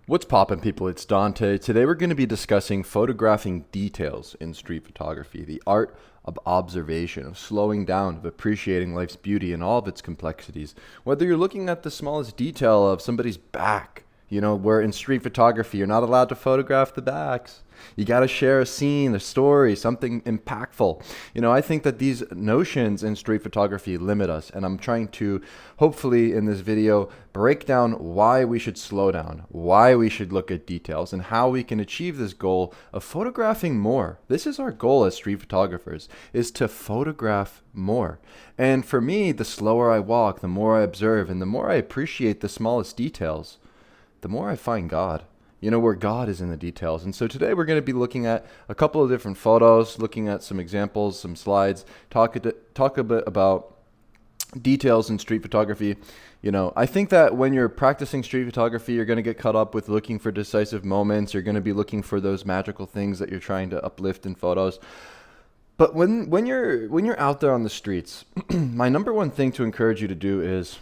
What's poppin', people? It's Dante. Today we're going to be discussing photographing details in street photography, the art of observation, of slowing down, of appreciating life's beauty and all of its complexities. Whether you're looking at the smallest detail of somebody's back, where in street photography you're not allowed to photograph the backs. You got to share a scene, a story, something impactful. I think that these notions in street photography limit us, and I'm trying to, hopefully, in this video, break down why we should slow down, why we should look at details, and how we can achieve this goal of photographing more. This is our goal as street photographers, is to photograph more. And for me, the slower I walk, the more I observe, and the more I appreciate the smallest details, the more I find God. Where God is in the details. And so today we're going to be looking at a couple of different photos, looking at some examples, some slides, talk a bit about details in street photography. I think that when you're practicing street photography, you're going to get caught up with looking for decisive moments. You're going to be looking for those magical things that you're trying to uplift in photos. But when you're out there on the streets, my number one thing to encourage you to do is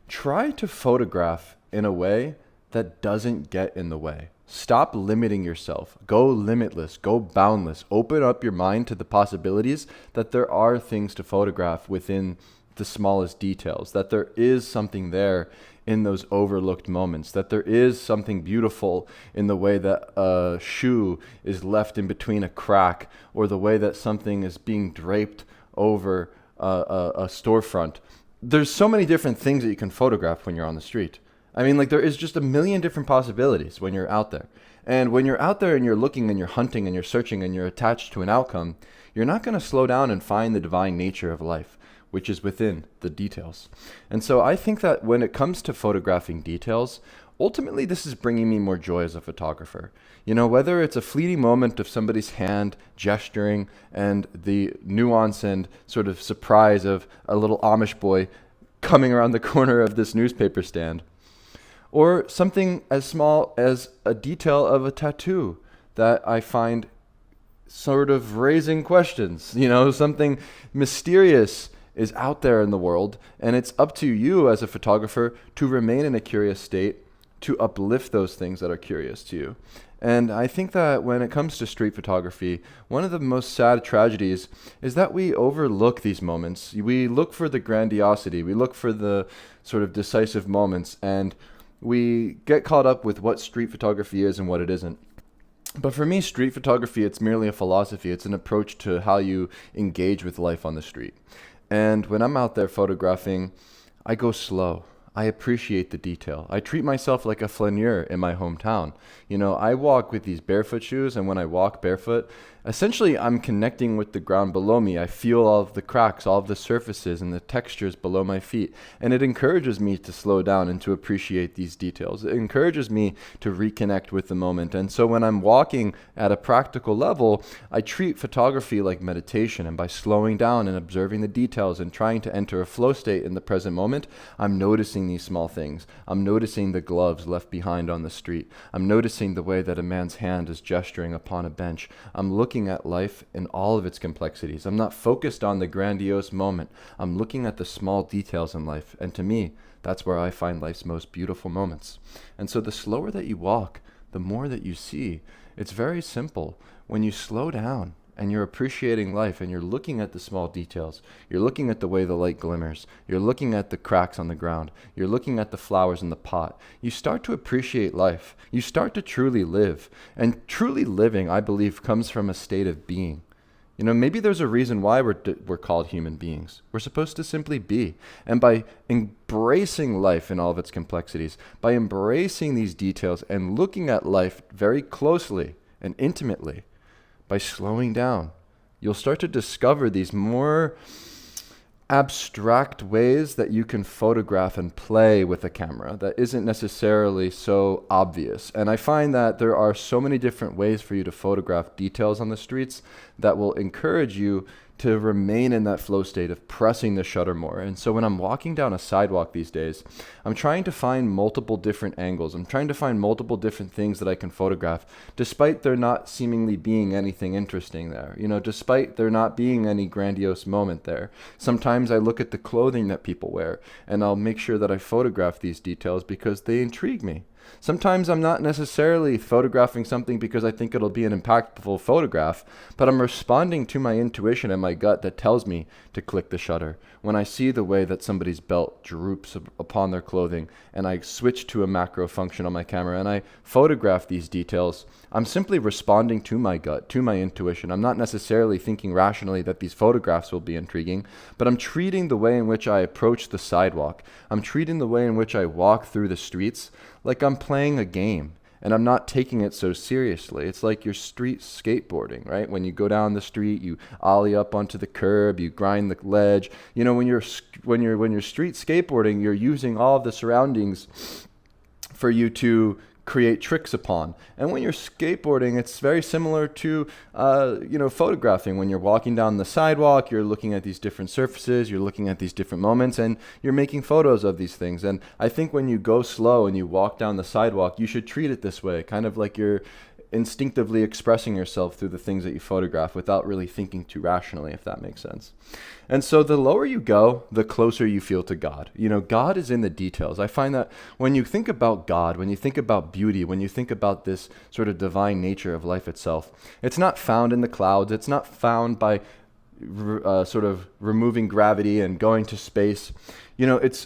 try to photograph in a way that doesn't get in the way. Stop limiting yourself. Go limitless. Go boundless. Open up your mind to the possibilities that there are things to photograph within the smallest details, that there is something there in those overlooked moments, that there is something beautiful in the way that a shoe is left in between a crack, or the way that something is being draped over a storefront. There's so many different things that you can photograph when you're on the street. There is just a million different possibilities when you're out there. And when you're out there and you're looking and you're hunting and you're searching and you're attached to an outcome, you're not going to slow down and find the divine nature of life, which is within the details. And so I think that when it comes to photographing details, ultimately this is bringing me more joy as a photographer. Whether it's a fleeting moment of somebody's hand gesturing and the nuance and sort of surprise of a little Amish boy coming around the corner of this newspaper stand, or something as small as a detail of a tattoo that I find sort of raising questions. Something mysterious is out there in the world, and it's up to you as a photographer to remain in a curious state, to uplift those things that are curious to you. And I think that when it comes to street photography, one of the most sad tragedies is that we overlook these moments. We look for the grandiosity, we look for the sort of decisive moments, and we get caught up with what street photography is and what it isn't. But for me, street photography, it's merely a philosophy. It's an approach to how you engage with life on the street. And when I'm out there photographing, I go slow. I appreciate the detail. I treat myself like a flaneur in my hometown. I walk with these barefoot shoes, and when I walk barefoot, essentially I'm connecting with the ground below me. I feel all of the cracks, all of the surfaces and the textures below my feet. And it encourages me to slow down and to appreciate these details. It encourages me to reconnect with the moment. And so when I'm walking at a practical level, I treat photography like meditation. And by slowing down and observing the details and trying to enter a flow state in the present moment, I'm noticing these small things. I'm noticing the gloves left behind on the street. I'm noticing the way that a man's hand is gesturing upon a bench. I'm looking at life in all of its complexities. I'm not focused on the grandiose moment. I'm looking at the small details in life. And to me, that's where I find life's most beautiful moments. And so the slower that you walk, the more that you see. It's very simple. When you slow down and you're appreciating life and you're looking at the small details, you're looking at the way the light glimmers, you're looking at the cracks on the ground, you're looking at the flowers in the pot, you start to appreciate life. You start to truly live. And truly living, I believe, comes from a state of being. Maybe there's a reason why we're called human beings. We're supposed to simply be. And by embracing life in all of its complexities, by embracing these details and looking at life very closely and intimately, by slowing down, you'll start to discover these more abstract ways that you can photograph and play with a camera that isn't necessarily so obvious. And I find that there are so many different ways for you to photograph details on the streets that will encourage you to remain in that flow state of pressing the shutter more. And so when I'm walking down a sidewalk these days, I'm trying to find multiple different angles. I'm trying to find multiple different things that I can photograph, despite there not seemingly being anything interesting there, despite there not being any grandiose moment there. Sometimes I look at the clothing that people wear, and I'll make sure that I photograph these details because they intrigue me. Sometimes I'm not necessarily photographing something because I think it'll be an impactful photograph, but I'm responding to my intuition and my gut that tells me to click the shutter. When I see the way that somebody's belt droops upon their clothing and I switch to a macro function on my camera and I photograph these details, I'm simply responding to my gut, to my intuition. I'm not necessarily thinking rationally that these photographs will be intriguing, but I'm treating the way in which I approach the sidewalk, I'm treating the way in which I walk through the streets like I'm playing a game. And I'm not taking it so seriously. It's like your street skateboarding, right? When you go down the street, you ollie up onto the curb, you grind the ledge. You know, when you're street skateboarding, you're using all of the surroundings for you to create tricks upon. And when you're skateboarding, it's very similar to, photographing. When you're walking down the sidewalk, you're looking at these different surfaces, you're looking at these different moments, and you're making photos of these things. And I think when you go slow and you walk down the sidewalk, you should treat it this way, kind of like you're instinctively expressing yourself through the things that you photograph without really thinking too rationally, if that makes sense. And so the lower you go, the closer you feel to God. You know, God is in the details. I find that when you think about God, when you think about beauty, when you think about this sort of divine nature of life itself, it's not found in the clouds. It's not found by sort of removing gravity and going to space. You know, it's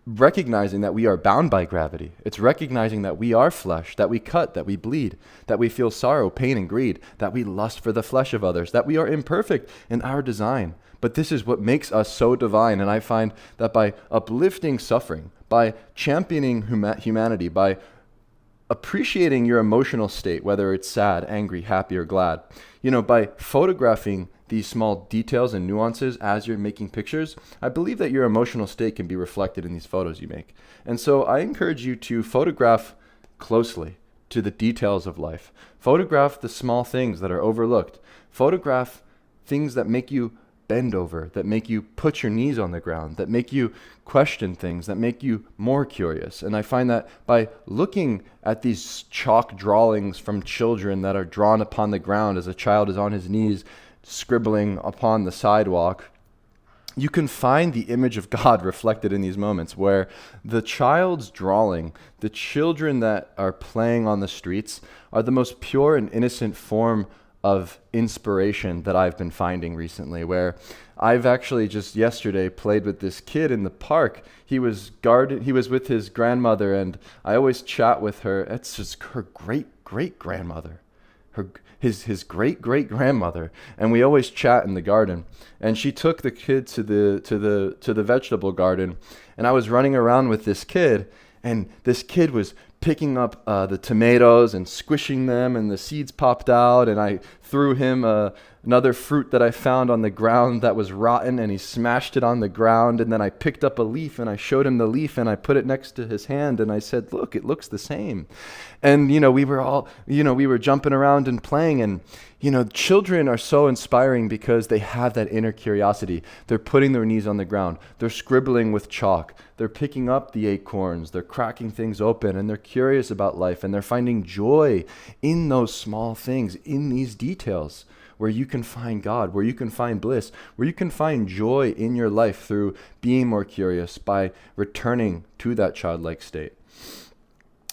recognizing that we are bound by gravity. It's recognizing that we are flesh, that we cut, that we bleed, that we feel sorrow, pain, and greed, that we lust for the flesh of others, that we are imperfect in our design. But this is what makes us so divine. And I find that by uplifting suffering, by championing humanity, by appreciating your emotional state, whether it's sad, angry, happy, or glad, you know, by photographing these small details and nuances as you're making pictures, I believe that your emotional state can be reflected in these photos you make. And so I encourage you to photograph closely to the details of life. Photograph the small things that are overlooked. Photograph things that make you bend over, that make you put your knees on the ground, that make you question things, that make you more curious. And I find that by looking at these chalk drawings from children that are drawn upon the ground as a child is on his knees, scribbling upon the sidewalk, you can find the image of God reflected in these moments where the child's drawing, the children that are playing on the streets, are the most pure and innocent form of inspiration that I've been finding recently, where I've actually just yesterday played with this kid in the park. He was with his grandmother, and I always chat with her. It's just her great-great-grandmother. His great-great-grandmother, and we always chat in the garden. And she took the kid to the vegetable garden, and I was running around with this kid, and this kid was picking up the tomatoes and squishing them, and the seeds popped out, and I threw him another fruit that I found on the ground that was rotten, and he smashed it on the ground. And then I picked up a leaf, and I showed him the leaf, and I put it next to his hand, and I said, "Look, it looks the same." And we were jumping around and playing, and children are so inspiring because they have that inner curiosity. They're putting their knees on the ground, they're scribbling with chalk, they're picking up the acorns, they're cracking things open, and they're curious about life, and they're finding joy in those small things, in these details, where you can find God, where you can find bliss, where you can find joy in your life through being more curious by returning to that childlike state.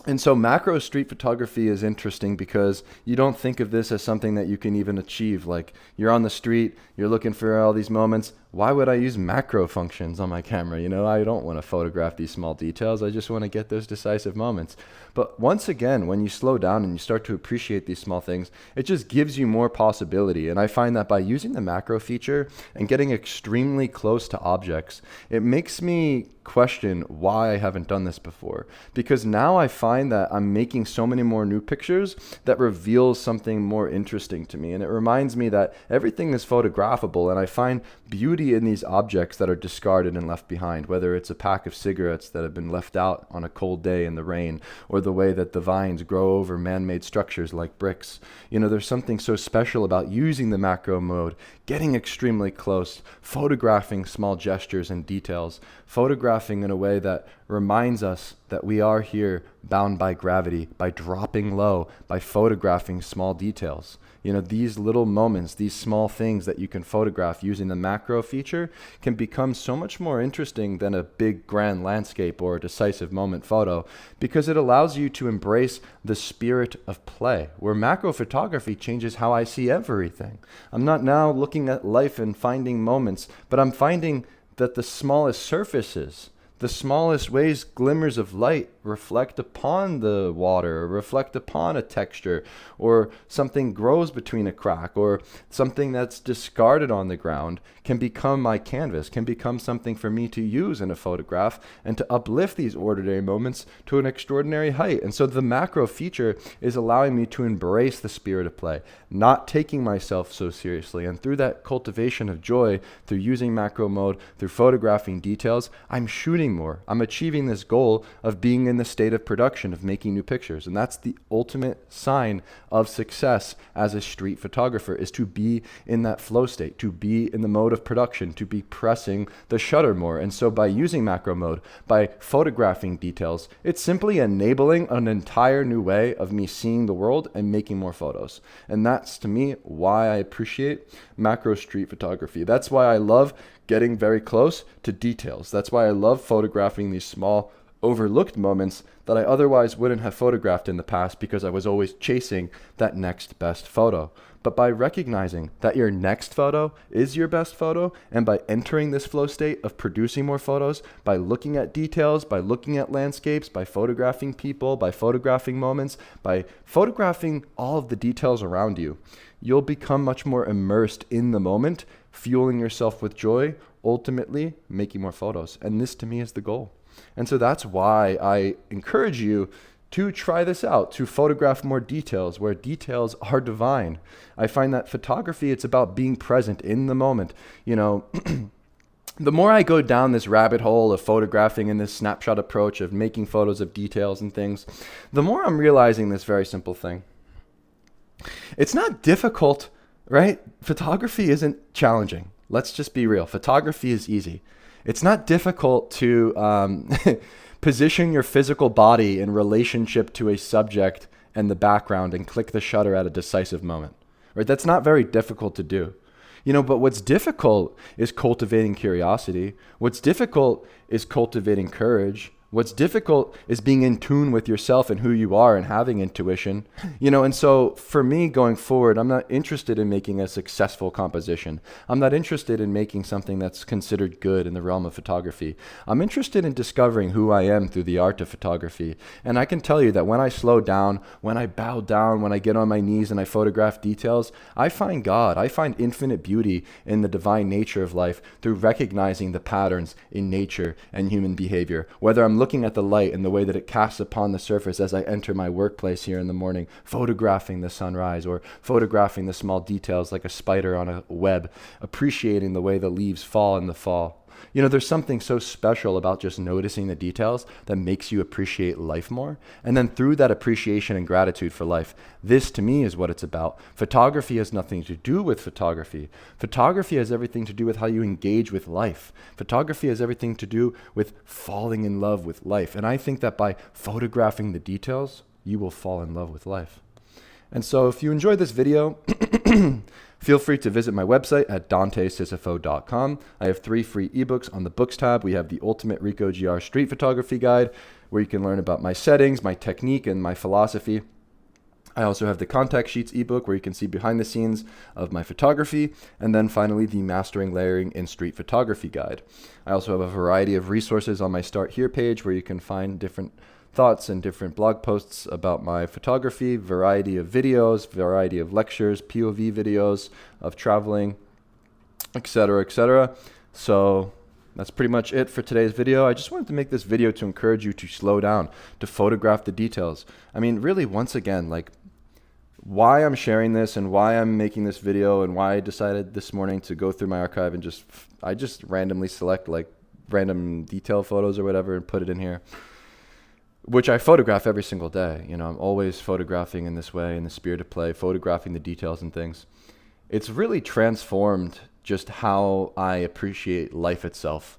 And so macro street photography is interesting because you don't think of this as something that you can even achieve. Like, you're on the street, you're looking for all these moments. Why would I use macro functions on my camera? I don't want to photograph these small details. I just want to get those decisive moments. But once again, when you slow down and you start to appreciate these small things, it just gives you more possibility. And I find that by using the macro feature and getting extremely close to objects, it makes me question why I haven't done this before. Because now I find that I'm making so many more new pictures that reveals something more interesting to me. And it reminds me that everything is photographable, and I find beauty in these objects that are discarded and left behind, whether it's a pack of cigarettes that have been left out on a cold day in the rain, or the way that the vines grow over man-made structures like bricks. There's something so special about using the macro mode, getting extremely close, photographing small gestures and details, photographing in a way that reminds us that we are here bound by gravity, by dropping low, by photographing small details. These little moments, these small things that you can photograph using the macro feature can become so much more interesting than a big grand landscape or a decisive moment photo, because it allows you to embrace the spirit of play, where macro photography changes how I see everything. I'm not now looking at life and finding moments, but I'm finding that the smallest surfaces, the smallest ways glimmers of light reflect upon the water, or reflect upon a texture, or something grows between a crack, or something that's discarded on the ground can become my canvas, can become something for me to use in a photograph and to uplift these ordinary moments to an extraordinary height. And so the macro feature is allowing me to embrace the spirit of play, not taking myself so seriously. And through that cultivation of joy, through using macro mode, through photographing details, I'm shooting more. I'm achieving this goal of being in the state of production, of making new pictures. And that's the ultimate sign of success as a street photographer, is to be in that flow state, to be in the mode of production, to be pressing the shutter more. And so by using macro mode, by photographing details, it's simply enabling an entire new way of me seeing the world and making more photos. And that's, to me, why I appreciate macro street photography. That's why I love getting very close to details. That's why I love photographing these small, overlooked moments that I otherwise wouldn't have photographed in the past, because I was always chasing that next best photo. But by recognizing that your next photo is your best photo, and by entering this flow state of producing more photos, by looking at details, by looking at landscapes, by photographing people, by photographing moments, by photographing all of the details around you, you'll become much more immersed in the moment, fueling yourself with joy, ultimately making more photos. And this, to me, is the goal. And so that's why I encourage you to try this out, to photograph more details where details are divine. I find that photography, it's about being present in the moment. The more I go down this rabbit hole of photographing in this snapshot approach of making photos of details and things, the more I'm realizing this very simple thing. It's not difficult, right? Photography isn't challenging. Let's just be real. Photography is easy. It's not difficult to position your physical body in relationship to a subject and the background and click the shutter at a decisive moment, right? That's not very difficult to do. But what's difficult is cultivating curiosity. What's difficult is cultivating courage. What's difficult is being in tune with yourself and who you are and having intuition, and so for me going forward, I'm not interested in making a successful composition. I'm not interested in making something that's considered good in the realm of photography. I'm interested in discovering who I am through the art of photography. And I can tell you that when I slow down, when I bow down, when I get on my knees and I photograph details, I find God. I find infinite beauty in the divine nature of life through recognizing the patterns in nature and human behavior. Whether I'm looking at the light and the way that it casts upon the surface as I enter my workplace here in the morning, photographing the sunrise, or photographing the small details like a spider on a web, appreciating the way the leaves fall in the fall. There's something so special about just noticing the details that makes you appreciate life more. And then through that appreciation and gratitude for life, this to me is what it's about. Photography has nothing to do with photography. Photography has everything to do with how you engage with life. Photography has everything to do with falling in love with life. And I think that by photographing the details, you will fall in love with life. And so if you enjoyed this video, feel free to visit my website at dantesisofo.com. I have 3 free ebooks on the books tab. We have the Ultimate Ricoh GR Street Photography Guide, where you can learn about my settings, my technique, and my philosophy. I also have the Contact Sheets ebook, where you can see behind the scenes of my photography. And then finally, the Mastering Layering in Street Photography Guide. I also have a variety of resources on my Start Here page, where you can find different thoughts and different blog posts about my photography, variety of videos, variety of lectures, POV videos of traveling, etc., etc. So that's pretty much it for today's video. I just wanted to make this video to encourage you to slow down, to photograph the details. I mean, really, once again, why I'm sharing this and why I'm making this video and why I decided this morning to go through my archive and I just randomly select random detail photos or whatever and put it in here, which I photograph every single day. I'm always photographing in this way, in the spirit of play, photographing the details and things. It's really transformed just how I appreciate life itself.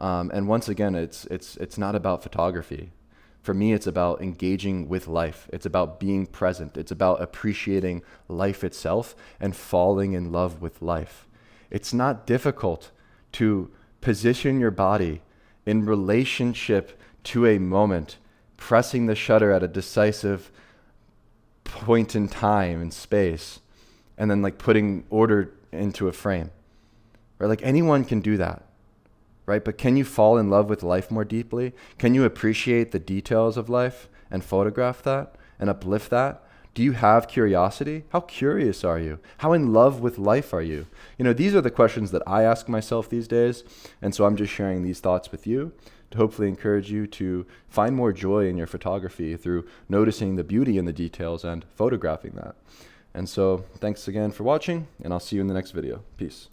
And once again, it's not about photography. For me, it's about engaging with life. It's about being present. It's about appreciating life itself and falling in love with life. It's not difficult to position your body in relationship to a moment, pressing the shutter at a decisive point in time and space, and then like putting order into a frame. Right? Like anyone can do that. Right? But can you fall in love with life more deeply? Can you appreciate the details of life and photograph that and uplift that? Do you have curiosity? How curious are you? How in love with life are you? You know, these are the questions that I ask myself these days. And so I'm just sharing these thoughts with you to hopefully encourage you to find more joy in your photography through noticing the beauty in the details and photographing that. And so thanks again for watching, and I'll see you in the next video. Peace.